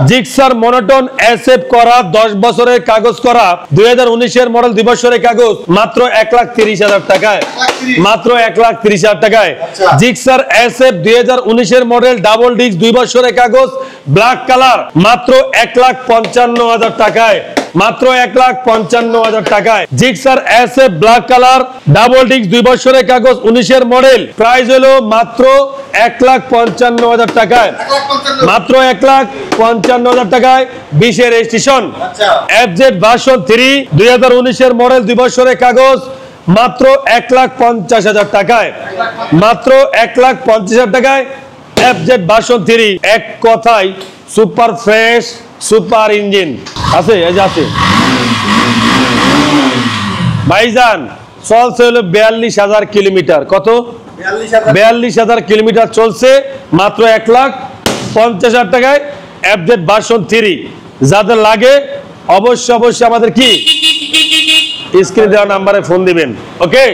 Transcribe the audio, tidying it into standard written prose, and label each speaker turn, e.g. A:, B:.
A: Gixxer monotone SF করা 10 বছরের কাগজ করা 2019 এর মডেল 2 বছরের কাগজ মাত্র 1,30,000 টাকায়, মাত্র 1,30,000 টাকায়। জিক্সার এসএফ 2019 এর মডেল ডাবল ডিস্ক 2 বছরের কাগজ ব্ল্যাক কালার মাত্র 1,55,000 টাকায়, মাত্র 1,55,000 টাকায়। Gixxer SF black colour double disc 2 বছরের কাগজ 19 এর মডেল, প্রাইস হলো মাত্র 1,55,000 টাকায়, মাত্র 1,55,000 টাকায়। 20 এর রেজিস্ট্রেশন, এফজেড ভার্সন 3 2019 এর মডেল 2 বছরের কাগজ মাত্র 1,50,000 টাকায়, মাত্র 1,50,000 টাকায়। এফজেড ভার্সন 3 এক কথায় সুপার ফ্রেশ, সুপার ইঞ্জিন আছে, এই যে আছে ভাইজান। চলছে হলো 42,000 কিলোমিটার। কত? 42,000 কিলোমিটার চলছে মাত্র 1,50,000 টাকায়। এফজেড ভার্সন 3 যাদের লাগে অবশ্যই আমাদের কি স্ক্রিনে দেওয়া নাম্বারে ফোন দিবেন। ওকে।